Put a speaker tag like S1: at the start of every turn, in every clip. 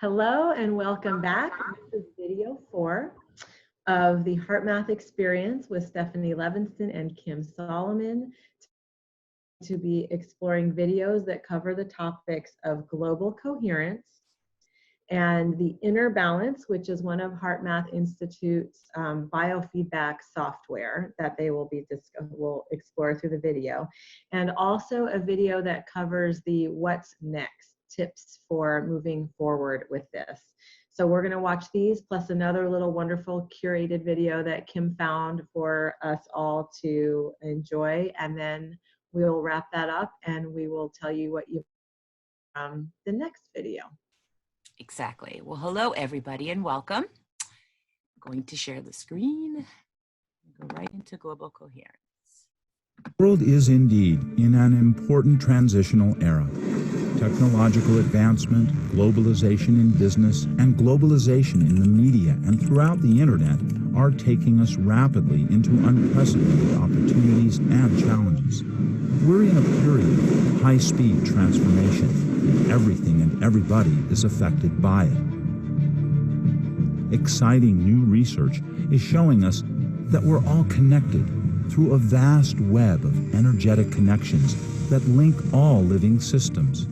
S1: Hello and welcome back. This is video 4 of the HeartMath experience with Stephanie Levinston and Kim Solomon, to be exploring videos that cover the topics of global coherence and the inner balance, which is one of HeartMath Institute's biofeedback software that they will explore through the video, and also a video that covers the what's next tips for moving forward with this. So we're going to watch these plus another little wonderful curated video that Kim found for us all to enjoy, and then we'll wrap that up and we will tell you what you from the next video.
S2: Exactly. Well, hello everybody and welcome. I'm going to share the screen. Go right into global coherence.
S3: The world is indeed in an important transitional era. Technological advancement, globalization in business, and globalization in the media and throughout the internet are taking us rapidly into unprecedented opportunities and challenges. We're in a period of high-speed transformation, and everything and everybody is affected by it. Exciting new research is showing us that we're all connected through a vast web of energetic connections that link all living systems.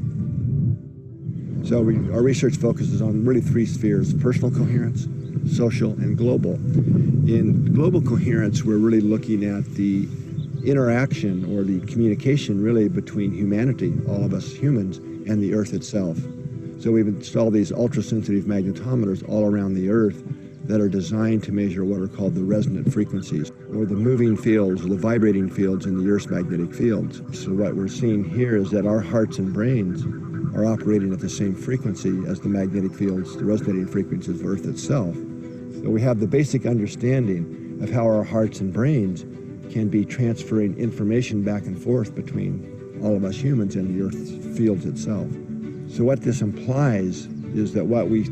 S4: So our research focuses on really 3 spheres: personal coherence, social, and global. In global coherence, we're really looking at the interaction or the communication really between humanity, all of us humans, and the Earth itself. So we've installed these ultra-sensitive magnetometers all around the Earth that are designed to measure what are called the resonant frequencies, or the moving fields, or the vibrating fields in the Earth's magnetic fields. So what we're seeing here is that our hearts and brains are operating at the same frequency as the magnetic fields, the resonating frequencies of Earth itself. So we have the basic understanding of how our hearts and brains can be transferring information back and forth between all of us humans and the Earth's fields itself. So what this implies is that what we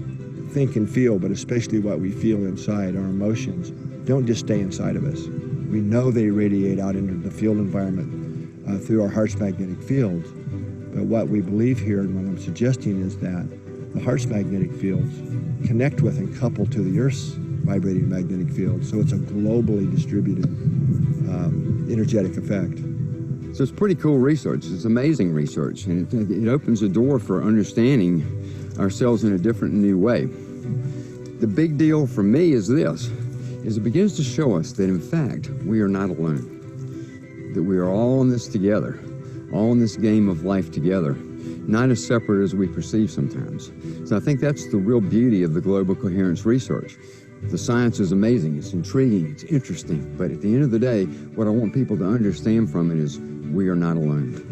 S4: think and feel, but especially what we feel inside, our emotions, don't just stay inside of us. We know they radiate out into the field environment through our heart's magnetic fields. But what we believe here, and what I'm suggesting, is that the heart's magnetic fields connect with and couple to the Earth's vibrating magnetic field. So it's a globally distributed energetic effect.
S5: So it's pretty cool research. It's amazing research, and it opens a door for understanding ourselves in a different and new way. The big deal for me is this, is it begins to show us that in fact we are not alone, that we are all in this together, all in this game of life together, not as separate as we perceive sometimes. So I think that's the real beauty of the global coherence research. The science is amazing, it's intriguing, it's interesting, but at the end of the day, what I want people to understand from it is we are not alone.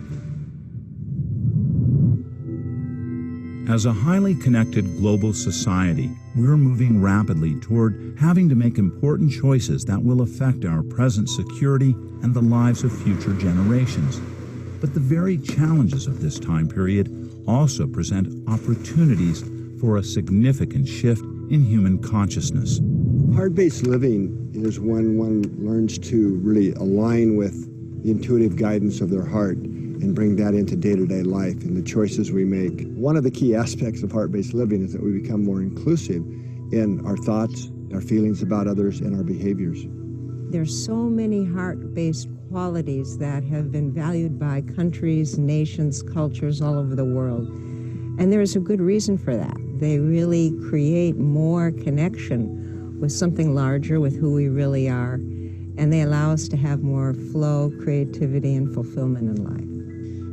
S3: As a highly connected global society, we're moving rapidly toward having to make important choices that will affect our present security and the lives of future generations. But the very challenges of this time period also present opportunities for a significant shift in human consciousness.
S4: Heart-based living is when one learns to really align with the intuitive guidance of their heart and bring that into day-to-day life and the choices we make. One of the key aspects of heart-based living is that we become more inclusive in our thoughts, our feelings about others, and our behaviors.
S6: There's so many heart-based qualities that have been valued by countries, nations, cultures all over the world. And there is a good reason for that. They really create more connection with something larger, with who we really are, and they allow us to have more flow, creativity, and fulfillment in life.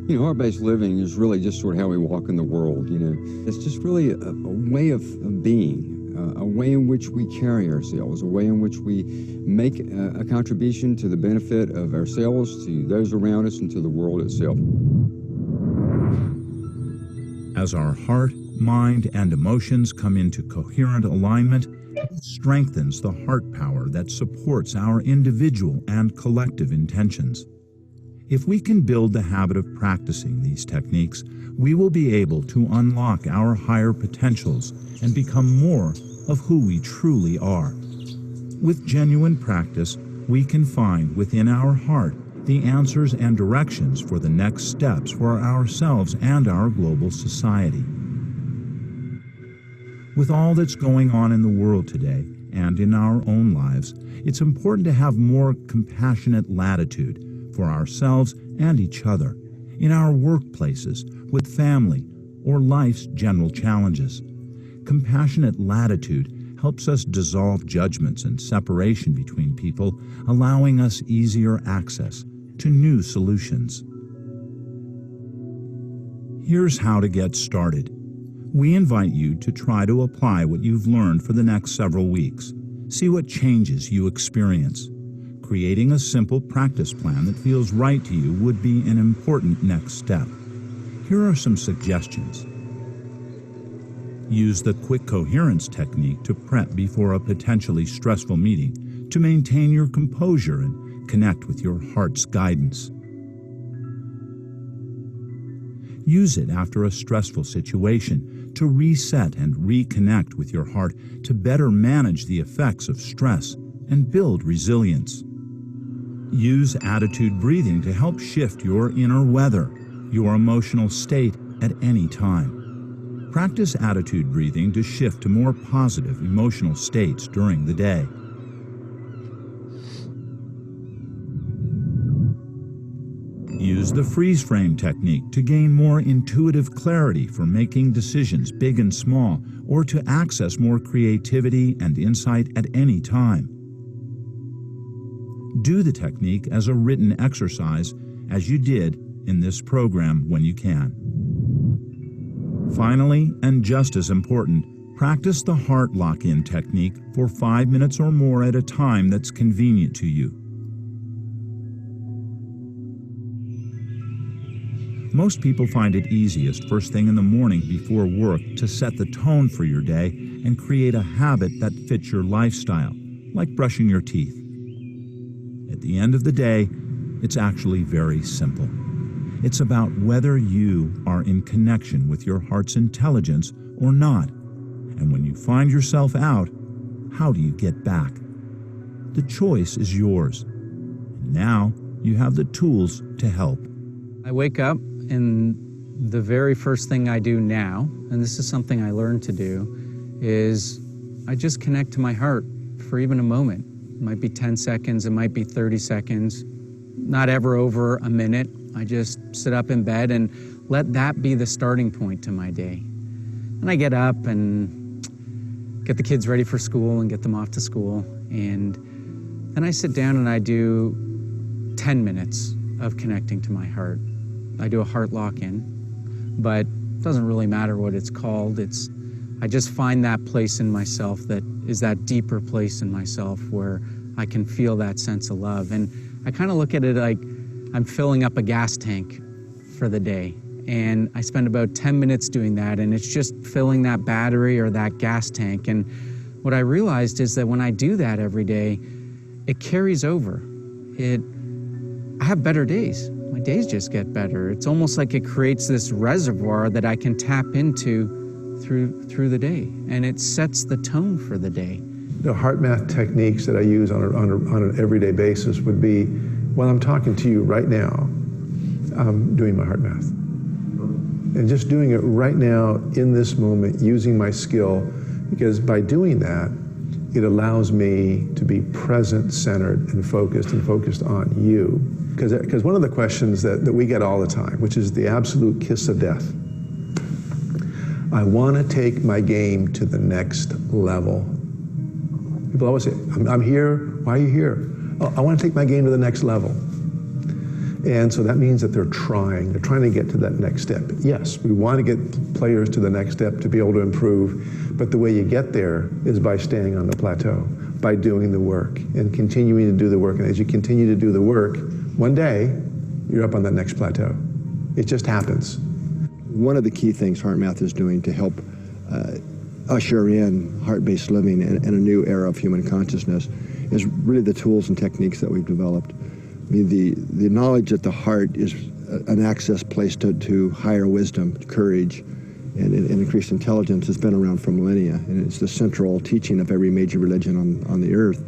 S5: You know, heart-based living is really just sort of how we walk in the world, you know. It's just really a way of being, a way in which we carry ourselves, a way in which we make a contribution to the benefit of ourselves, to those around us, and to the world itself.
S3: As our heart, mind, and emotions come into coherent alignment, it strengthens the heart power that supports our individual and collective intentions. If we can build the habit of practicing these techniques, we will be able to unlock our higher potentials and become more of who we truly are. With genuine practice, we can find within our heart the answers and directions for the next steps for ourselves and our global society. With all that's going on in the world today and in our own lives, it's important to have more compassionate latitude for ourselves and each other, in our workplaces, with family, or life's general challenges. Compassionate latitude helps us dissolve judgments and separation between people, allowing us easier access to new solutions. Here's how to get started. We invite you to try to apply what you've learned for the next several weeks. See what changes you experience. Creating a simple practice plan that feels right to you would be an important next step. Here are some suggestions. Use the quick coherence technique to prep before a potentially stressful meeting to maintain your composure and connect with your heart's guidance. Use it after a stressful situation to reset and reconnect with your heart to better manage the effects of stress and build resilience. Use attitude breathing to help shift your inner weather, your emotional state at any time. Practice attitude breathing to shift to more positive emotional states during the day. Use the freeze frame technique to gain more intuitive clarity for making decisions big and small, or to access more creativity and insight at any time. Do the technique as a written exercise, as you did in this program when you can. Finally, and just as important, practice the heart lock-in technique for 5 minutes or more at a time that's convenient to you. Most people find it easiest first thing in the morning before work to set the tone for your day and create a habit that fits your lifestyle, like brushing your teeth. At the end of the day, it's actually very simple. It's about whether you are in connection with your heart's intelligence or not. And when you find yourself out, how do you get back? The choice is yours. And now you have the tools to help.
S7: I wake up and the very first thing I do now, and this is something I learned to do, is I just connect to my heart for even a moment. It might be 10 seconds, it might be 30 seconds, not ever over a minute. I just sit up in bed and let that be the starting point to my day. And I get up and get the kids ready for school and get them off to school. And then I sit down and I do 10 minutes of connecting to my heart. I do a heart lock-in, but it doesn't really matter what it's called. I just find that place in myself that is that deeper place in myself where I can feel that sense of love. And I kind of look at it like I'm filling up a gas tank for the day. And I spend about 10 minutes doing that, and it's just filling that battery or that gas tank. And what I realized is that when I do that every day, it carries over. I have better days. My days just get better. It's almost like it creates this reservoir that I can tap into through the day, and it sets the tone for the day.
S8: The HeartMath techniques that I use on an everyday basis would be, while I'm talking to you right now, I'm doing my HeartMath. And just doing it right now in this moment, using my skill, because by doing that, it allows me to be present, centered, and focused on you. Because one of the questions that we get all the time, which is the absolute kiss of death. I want to take my game to the next level. People always say, I'm here, why are you here? Oh, I want to take my game to the next level. And so that means that they're trying to get to that next step. Yes, we want to get players to the next step to be able to improve, but the way you get there is by staying on the plateau, by doing the work and continuing to do the work. And as you continue to do the work, one day, you're up on that next plateau. It just happens.
S4: One of the key things HeartMath is doing to help usher in heart-based living and a new era of human consciousness is really the tools and techniques that we've developed. I mean, the knowledge that the heart is an access place to higher wisdom, courage, and increased intelligence has been around for millennia, and it's the central teaching of every major religion on the earth.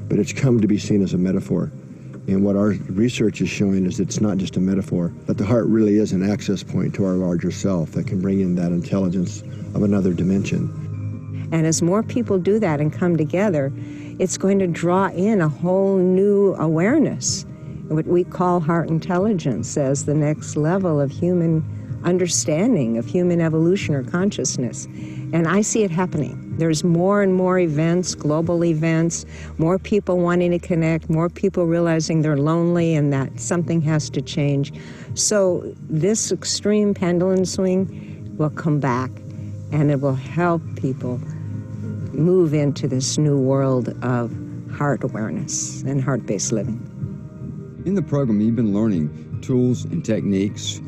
S4: But it's come to be seen as a metaphor. And what our research is showing is it's not just a metaphor, that the heart really is an access point to our larger self that can bring in that intelligence of another dimension.
S6: And as more people do that and come together, it's going to draw in a whole new awareness, what we call heart intelligence, as the next level of human understanding, of human evolution or consciousness. And I see it happening. There's more and more events, global events, more people wanting to connect, more people realizing they're lonely and that something has to change. So this extreme pendulum swing will come back, and it will help people move into this new world of heart awareness and heart-based living.
S5: In the program, you've been learning tools and techniques,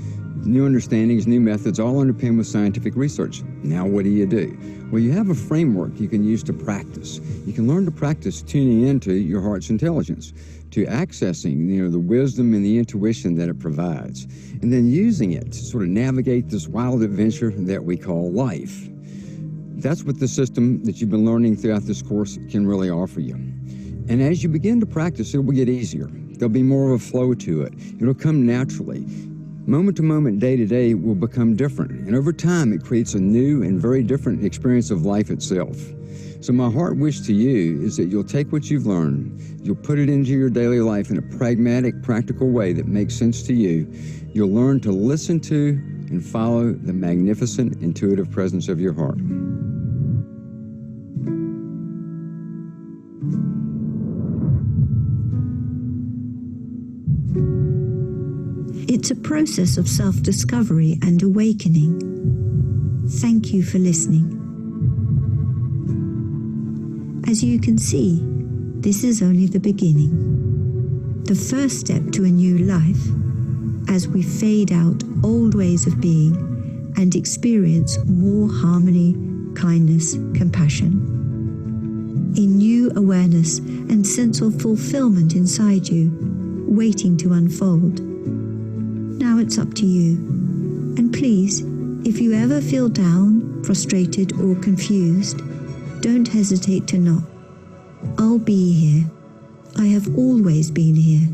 S5: new understandings, new methods, all underpinned with scientific research. Now what do? Well, you have a framework you can use to practice. You can learn to practice tuning into your heart's intelligence, to accessing, the wisdom and the intuition that it provides, and then using it to sort of navigate this wild adventure that we call life. That's what the system that you've been learning throughout this course can really offer you. And as you begin to practice, it will get easier. There'll be more of a flow to it. It'll come naturally. Moment to moment, day to day will become different. And over time, it creates a new and very different experience of life itself. So my heart wish to you is that you'll take what you've learned, you'll put it into your daily life in a pragmatic, practical way that makes sense to you. You'll learn to listen to and follow the magnificent, intuitive presence of your heart.
S9: It's a process of self-discovery and awakening. Thank you for listening. As you can see, this is only the beginning. The first step to a new life, as we fade out old ways of being and experience more harmony, kindness, compassion. A new awareness and sense of fulfillment inside you, waiting to unfold. Now it's up to you. And please, if you ever feel down, frustrated, or confused, don't hesitate to knock. I'll be here. I have always been here,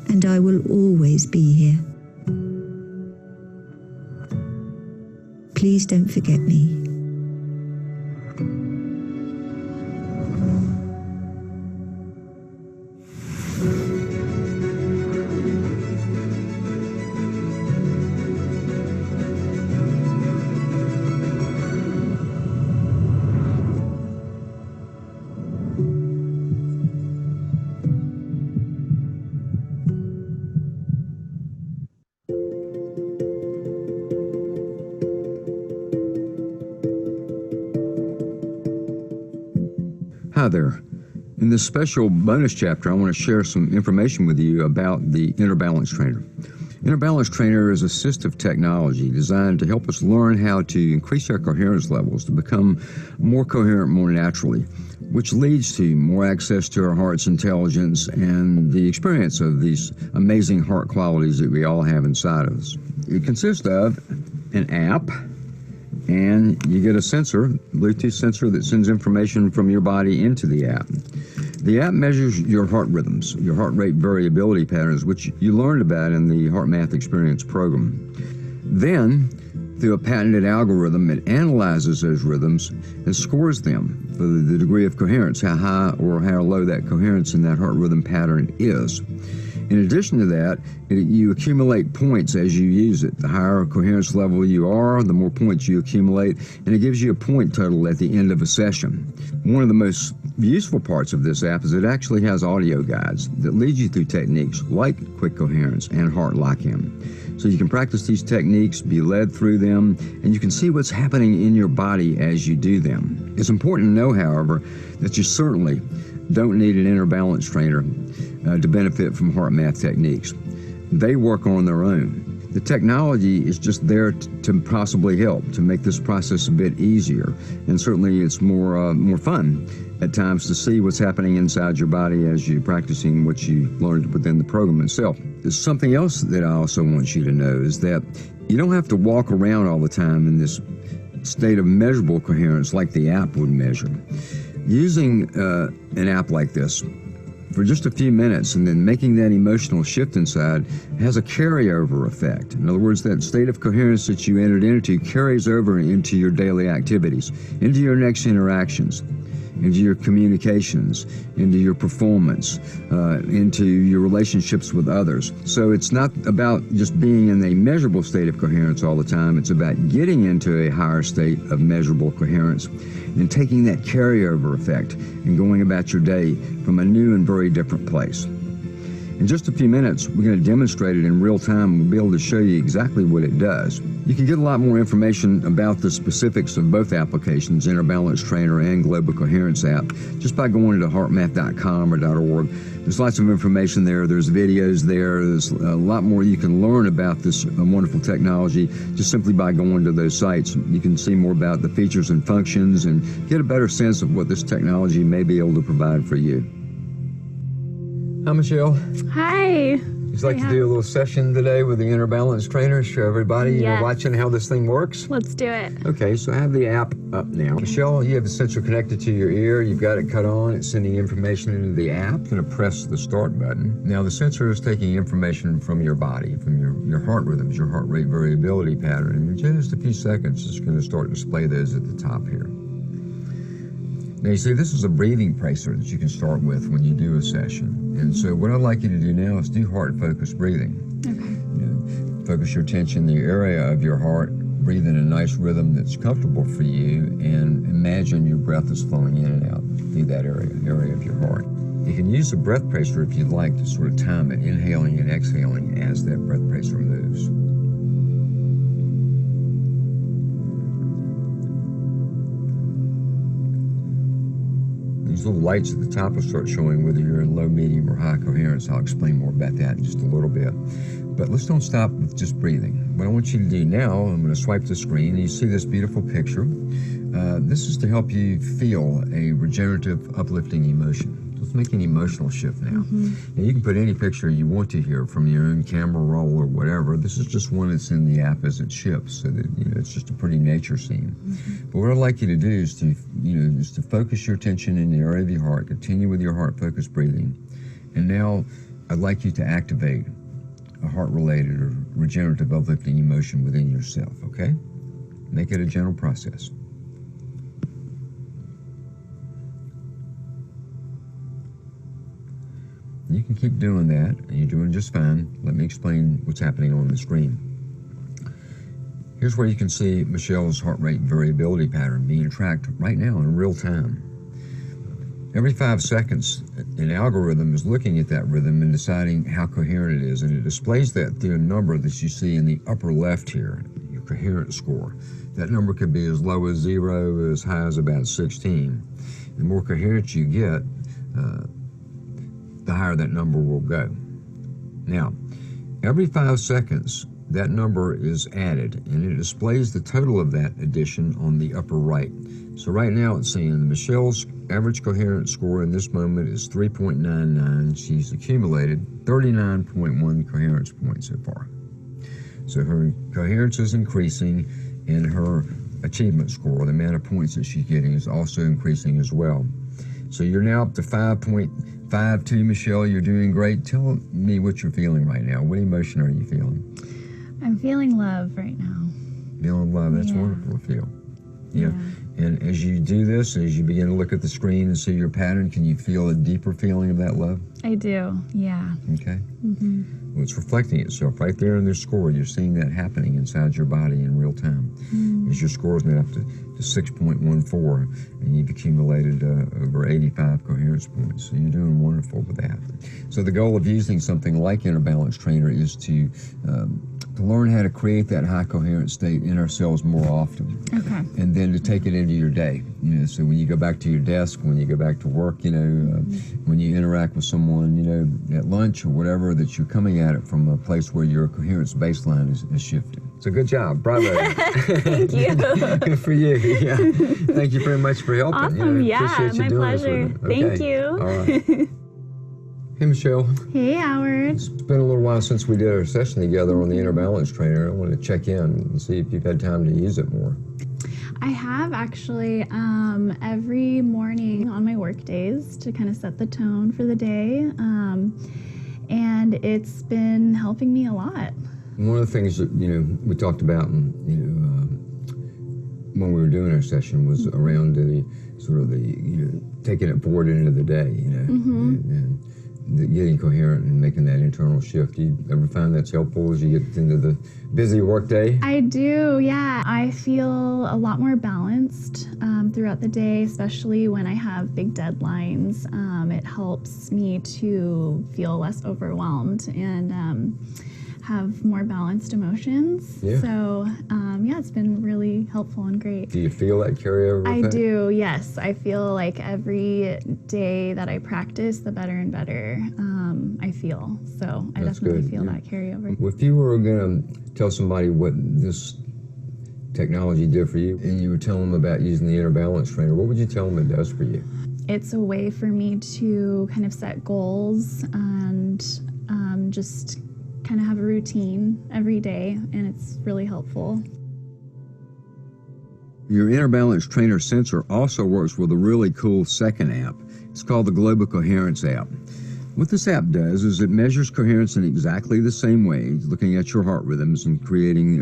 S9: and I will always be here. Please don't forget me.
S5: Hi there. In this special bonus chapter, I want to share some information with you about the Inner Balance Trainer. Inner Balance Trainer is assistive technology designed to help us learn how to increase our coherence levels to become more coherent more naturally, which leads to more access to our heart's intelligence and the experience of these amazing heart qualities that we all have inside of us. It consists of an app, and you get a sensor, Bluetooth sensor, that sends information from your body into the app. The app measures your heart rhythms, your heart rate variability patterns, which you learned about in the HeartMath Experience program. Then, through a patented algorithm, it analyzes those rhythms and scores them for the degree of coherence, how high or how low that coherence in that heart rhythm pattern is. In addition to that, you accumulate points as you use it. The higher coherence level you are, the more points you accumulate, and it gives you a point total at the end of a session. One of the most useful parts of this app is it actually has audio guides that lead you through techniques like quick coherence and heart lock-in. So you can practice these techniques, be led through them, and you can see what's happening in your body as you do them. It's important to know, however, that you certainly don't need an inner balance trainer to benefit from HeartMath techniques. They work on their own. The technology is just there to possibly help, to make this process a bit easier. And certainly it's more fun at times to see what's happening inside your body as you're practicing what you learned within the program itself. There's something else that I also want you to know is that you don't have to walk around all the time in this state of measurable coherence like the app would measure. Using an app like this for just a few minutes, and then making that emotional shift inside has a carryover effect. In other words, that state of coherence that you entered into carries over into your daily activities, into your next interactions, into your communications, into your performance, into your relationships with others. So it's not about just being in a measurable state of coherence all the time. It's about getting into a higher state of measurable coherence and taking that carryover effect and going about your day from a new and very different place. In just a few minutes, we're going to demonstrate it in real time. We'll be able to show you exactly what it does. You can get a lot more information about the specifics of both applications, Inner Balance Trainer and Global Coherence App, just by going to heartmath.com or .org. There's lots of information there. There's videos there. There's a lot more you can learn about this wonderful technology just simply by going to those sites. You can see more about the features and functions and get a better sense of what this technology may be able to provide for you. Hi, Michelle.
S10: Hi.
S5: Would you like to do a little session today with the Inner Balance Trainer? Show everybody, you know, watching how this thing works?
S10: Let's do it.
S5: Okay, so I have the app up now. Michelle, you have the sensor connected to your ear. You've got it cut on. It's sending information into the app. I'm going to press the start button. Now, the sensor is taking information from your body, from your heart rhythms, your heart rate variability pattern. And in just a few seconds, it's going to start to display those at the top here. Now, you see, this is a breathing tracer that you can start with when you do a session. And so what I'd like you to do now is do heart-focused breathing.
S10: Okay.
S5: You know, focus your attention in the area of your heart, breathe in a nice rhythm that's comfortable for you, and imagine your breath is flowing in and out through that area of your heart. You can use the breath tracer if you'd like to sort of time it, inhaling and exhaling as that breath tracer moves. These little lights at the top will start showing whether you're in low, medium, or high coherence. I'll explain more about that in just a little bit. But let's don't stop with just breathing. What I want you to do now, I'm going to swipe the screen, and you see this beautiful picture. This is to help you feel a regenerative, uplifting emotion. Let's make an emotional shift now. Now, you can put any picture you want to here from your own camera roll or whatever. This is just one that's in the app as it ships, so that it's just a pretty nature scene. But what I'd like you to do is to focus your attention in the area of your heart. Continue with your heart-focused breathing, and now I'd like you to activate a heart-related or regenerative, uplifting emotion within yourself. Okay? Make it a gentle process. You can keep doing that, and you're doing just fine. Let me explain what's happening on the screen. Here's where you can see Michelle's heart rate variability pattern being tracked right now in real time. Every 5 seconds, an algorithm is looking at that rhythm and deciding how coherent it is, and it displays that through a number that you see in the upper left here, your coherence score. That number could be as low as 0, as high as about 16. The more coherent you get, the higher that number will go. Now, every 5 seconds, that number is added, and it displays the total of that addition on the upper right. So right now it's saying Michelle's average coherence score in this moment is 3.99. She's accumulated 39.1 coherence points so far. So her coherence is increasing, and her achievement score, the amount of points that she's getting, is also increasing as well. So you're now up to 5.52, Michelle. You're doing great. Tell me what you're feeling right now. What emotion are you feeling?
S10: I'm feeling love right now.
S5: Feeling love. That's wonderful to feel. Yeah. And as you do this, as you begin to look at the screen and see your pattern, can you feel a deeper feeling of that love?
S10: I do, yeah.
S5: Okay. Well, it's reflecting itself right there in their score. You're seeing that happening inside your body in real time. As your score is now up to 6.14, and you've accumulated over 85 coherence points. So you're doing wonderful with that. So the goal of using something like Inner Balance Trainer is to learn how to create that high coherent state in ourselves more often.
S10: Okay.
S5: And then to take it into your day. So when you go back to your desk, when you go back to work, when you interact with someone, at lunch or whatever, that you're coming at it from a place where your coherence baseline is shifted. So good job. Bravo.
S10: Thank you.
S5: Good for you. Yeah. Thank you very much for helping.
S10: Awesome.
S5: Appreciate you
S10: my
S5: doing
S10: pleasure.
S5: This with me.
S10: Thank you.
S5: All right. Hey, Michelle.
S10: Hey, Howard.
S5: It's been a little while since we did our session together on the Inner Balance Trainer. I wanted to check in and see if you've had time to use it more.
S10: I have actually every morning on my work days to kind of set the tone for the day. And it's been helping me a lot.
S5: One of the things that, we talked about, when we were doing our session was around the sort of taking it forward into the day, and getting coherent and making that internal shift. Do you ever find that's helpful as you get into the busy work day?
S10: I do, yeah. I feel a lot more balanced throughout the day, especially when I have big deadlines. It helps me to feel less overwhelmed and have more balanced emotions.
S5: Yeah.
S10: So, it's been really helpful and great.
S5: Do you feel that carryover effect?
S10: I do, yes. I feel like every day that I practice, the better and better I feel. So I definitely feel that carryover.
S5: If you were going to tell somebody what this technology did for you, and you were telling them about using the Inner Balance Trainer, what would you tell them it does for you?
S10: It's a way for me to kind of set goals and just kind of have a routine every day, and it's really helpful.
S5: Your Inner Balance Trainer sensor also works with a really cool second app. It's called the Global Coherence App. What this app does is it measures coherence in exactly the same way, looking at your heart rhythms and creating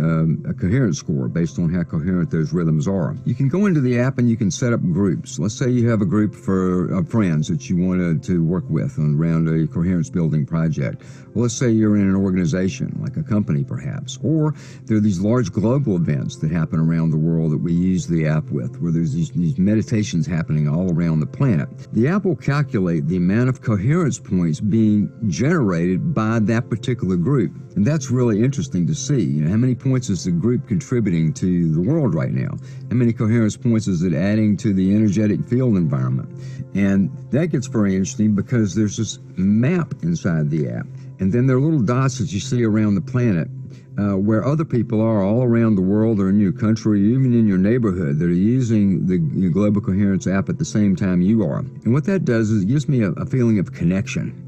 S5: a coherence score based on how coherent those rhythms are. You can go into the app and you can set up groups. Let's say you have a group of friends that you want to work with around a coherence building project. Well, let's say you're in an organization, like a company perhaps, or there are these large global events that happen around the world that we use the app with, where there's these meditations happening all around the planet. The app will calculate the amount of coherence points being generated by that particular group. And that's really interesting to see. How many points is the group contributing to the world right now? How many coherence points is it adding to the energetic field environment? And that gets very interesting because there's this map inside the app. And then there are little dots that you see around the planet where other people are all around the world or in your country, or even in your neighborhood, that are using the Global Coherence app at the same time you are. And what that does is it gives me a feeling of connection.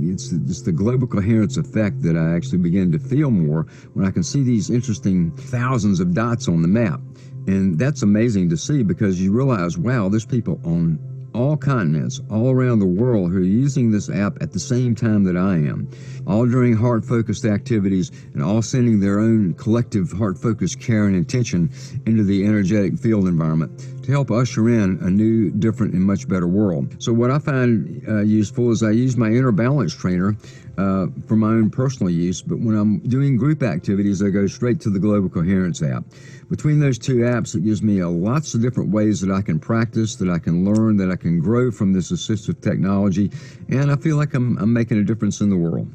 S5: It's the global coherence effect that I actually begin to feel more when I can see these interesting thousands of dots on the map. And that's amazing to see because you realize, wow, there's people on all continents, all around the world who are using this app at the same time that I am, all during heart-focused activities and all sending their own collective heart-focused care and attention into the energetic field environment to help usher in a new, different, and much better world. So what I find useful is I use my Inner Balance Trainer for my own personal use, but when I'm doing group activities, I go straight to the Global Coherence app. Between those two apps, it gives me lots of different ways that I can practice, that I can learn, that I can grow from this assistive technology, and I feel like I'm making a difference in the world.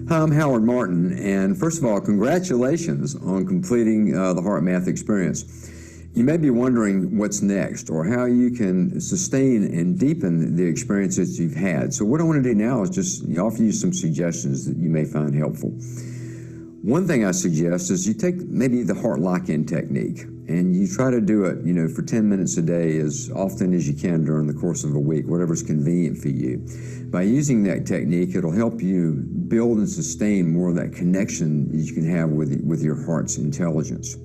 S5: Hi, I'm Howard Martin, and first of all, congratulations on completing the HeartMath experience. You may be wondering what's next or how you can sustain and deepen the experiences you've had. So what I want to do now is just offer you some suggestions that you may find helpful. One thing I suggest is you take maybe the heart lock-in technique and you try to do it, for 10 minutes a day as often as you can during the course of a week, whatever's convenient for you. By using that technique, it'll help you build and sustain more of that connection that you can have with your heart's intelligence.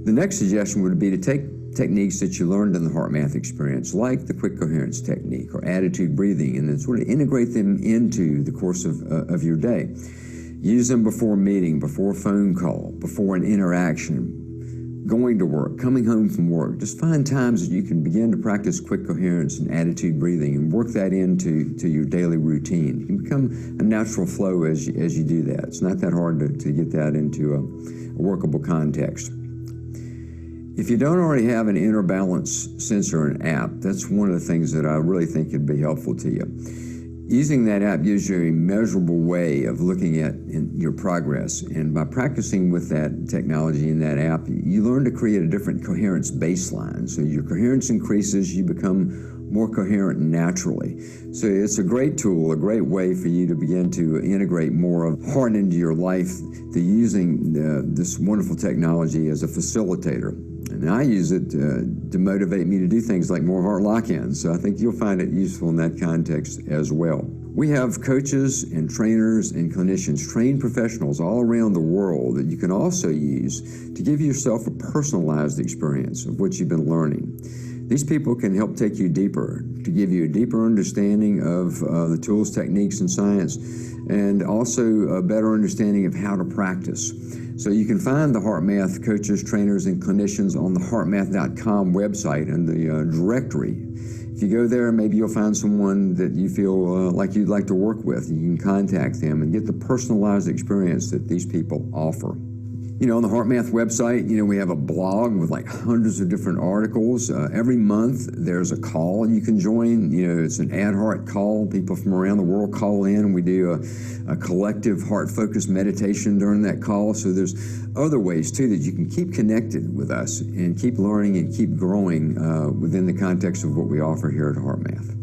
S5: The next suggestion would be to take techniques that you learned in the HeartMath experience, like the quick coherence technique or attitude breathing, and then sort of integrate them into the course of your day. Use them before a meeting, before a phone call, before an interaction, going to work, coming home from work. Just find times that you can begin to practice quick coherence and attitude breathing and work that into your daily routine. It can become a natural flow as you do that. It's not that hard to get that into a workable context. If you don't already have an Inner Balance sensor and app, that's one of the things that I really think could be helpful to you. Using that app gives you a measurable way of looking at your progress, and by practicing with that technology in that app, you learn to create a different coherence baseline. So your coherence increases, you become more coherent naturally. So it's a great tool, a great way for you to begin to integrate more of heart into your life, using this wonderful technology as a facilitator. And I use it to motivate me to do things like more heart lock-ins. So I think you'll find it useful in that context as well. We have coaches and trainers and clinicians, trained professionals all around the world that you can also use to give yourself a personalized experience of what you've been learning. These people can help take you deeper, to give you a deeper understanding of the tools, techniques, and science, and also a better understanding of how to practice. So you can find the HeartMath coaches, trainers, and clinicians on the heartmath.com website in the directory. If you go there, maybe you'll find someone that you feel like you'd like to work with. You can contact them and get the personalized experience that these people offer. You know, on the HeartMath website, you know, we have a blog with like hundreds of different articles. Every month, there's a call you can join. You know, it's an ad heart call. People from around the world call in, and we do a collective heart-focused meditation during that call. So there's other ways, too, that you can keep connected with us and keep learning and keep growing within the context of what we offer here at HeartMath.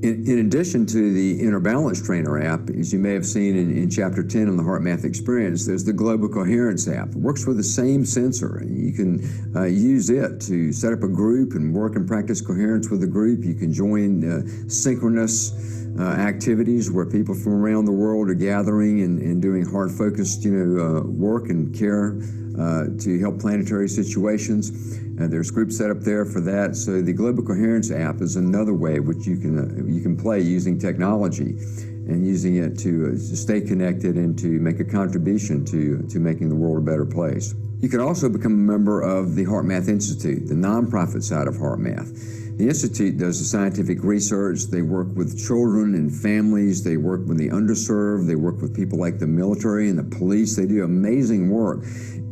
S5: In addition to the Inner Balance Trainer app, as you may have seen in Chapter 10 on the HeartMath Experience, there's the Global Coherence app. It works with the same sensor. You can use it to set up a group and work and practice coherence with the group. You can join synchronous activities where people from around the world are gathering and doing heart-focused, work and care to help planetary situations. There's groups set up there for that. So the Global Coherence app is another way which you can play using technology and using it to stay connected and to make a contribution to making the world a better place. You can also become a member of the HeartMath Institute, the nonprofit side of HeartMath. The Institute does the scientific research. They work with children and families. They work with the underserved. They work with people like the military and the police. They do amazing work.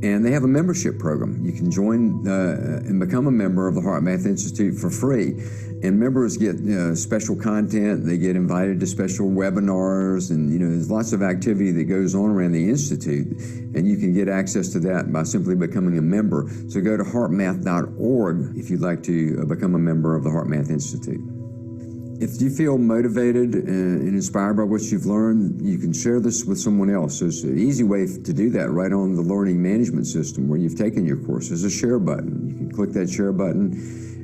S5: And they have a membership program. You can join and become a member of the HeartMath Institute for free. And members get special content. They get invited to special webinars. And, there's lots of activity that goes on around the Institute. And you can get access to that by simply becoming a member. So go to heartmath.org if you'd like to become a member of the HeartMath Institute. If you feel motivated and inspired by what you've learned, you can share this with someone else. There's an easy way to do that right on the learning management system where you've taken your course. There's a share button. You can click that share button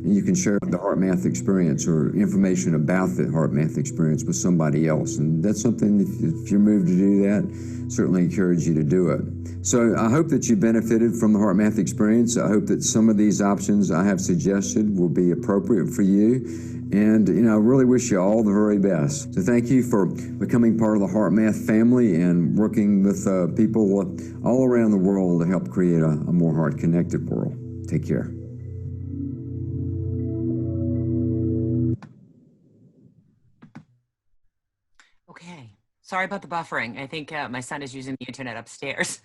S5: and you can share the HeartMath experience or information about the HeartMath experience with somebody else. And that's something, if you're moved to do that, certainly encourage you to do it. So I hope that you benefited from the HeartMath experience. I hope that some of these options I have suggested will be appropriate for you. And, I really wish you all the very best. So thank you for becoming part of the HeartMath family and working with people all around the world to help create a more heart-connected world. Take care.
S2: Okay. Sorry about the buffering. I think my son is using the internet upstairs.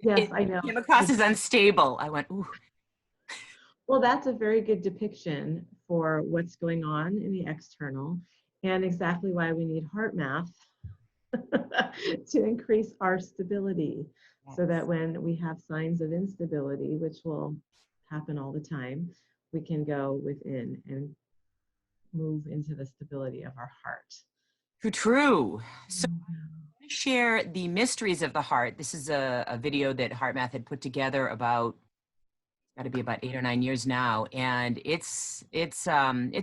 S1: Yes, I know.
S2: It came across as unstable. I went, ooh.
S1: Well, that's a very good depiction for what's going on in the external and exactly why we need HeartMath to increase our stability so that when we have signs of instability, which will happen all the time, we can go within and move into the stability of our heart.
S2: True. So I'm going to share the mysteries of the heart. This is a video that HeartMath had put together about got to be about 8 or 9 years now, and it's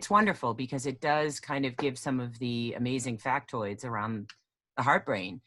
S2: wonderful because it does kind of give some of the amazing factoids around the heart brain.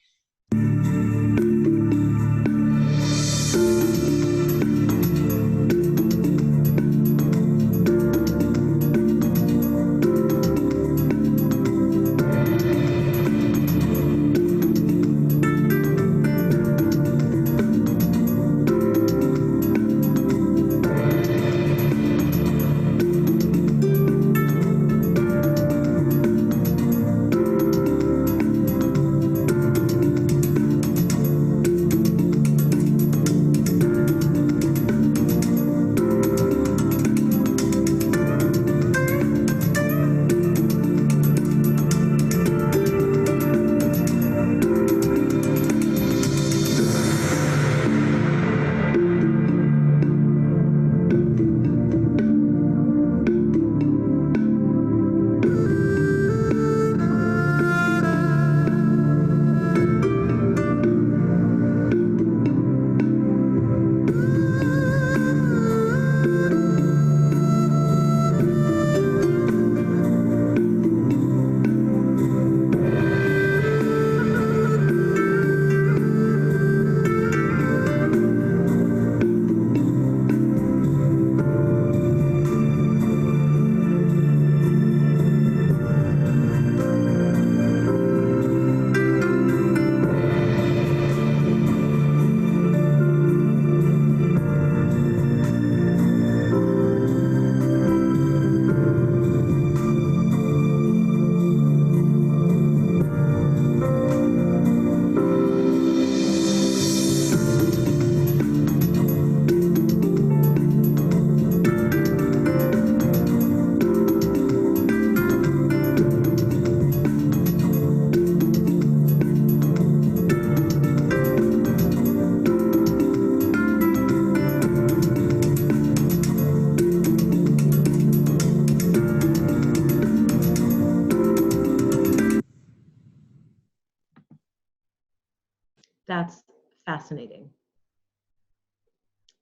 S1: That's fascinating.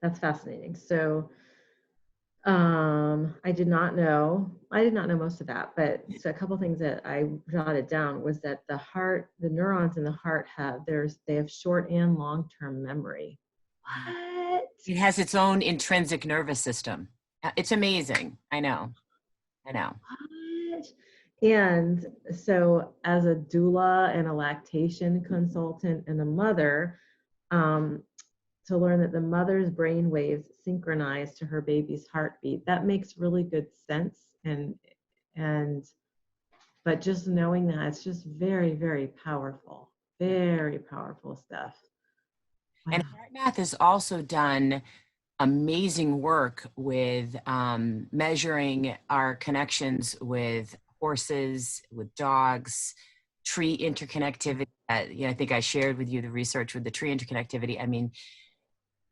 S1: That's fascinating. So I did not know most of that, but so a couple things that I jotted down was that the neurons in the heart they have short and long-term memory. What?
S2: It has its own intrinsic nervous system. It's amazing. I know.
S1: What? And so as a doula and a lactation consultant and a mother, to learn that the mother's brain waves synchronize to her baby's heartbeat, that makes really good sense. But just knowing that, it's just very, very powerful stuff. Wow.
S2: And HeartMath has also done amazing work with measuring our connections with horses, with dogs, tree interconnectivity. I think I shared with you the research with the tree interconnectivity. I mean,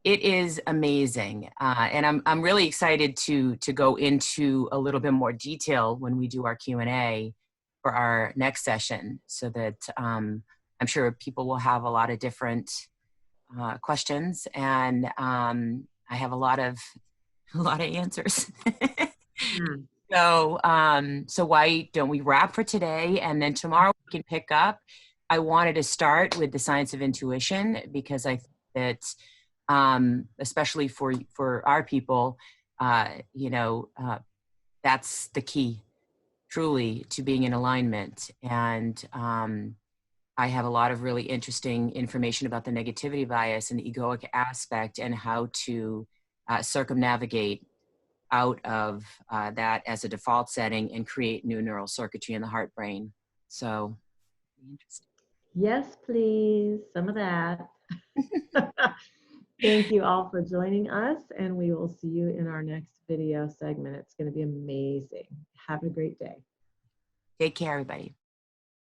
S2: it is amazing, and I'm really excited to go into a little bit more detail when we do our Q&A for our next session, so that I'm sure people will have a lot of different questions, and I have a lot of answers. So why don't we wrap for today, and then tomorrow we can pick up. I wanted to start with the science of intuition because I think that especially for our people, that's the key truly to being in alignment. And I have a lot of really interesting information about the negativity bias and the egoic aspect and how to circumnavigate out of that as a default setting and create new neural circuitry in the heart brain. So interesting.
S1: Yes, please. Some of that. Thank you all for joining us, and we will see you in our next video segment. It's going to be amazing. Have a great day.
S2: Take care, everybody.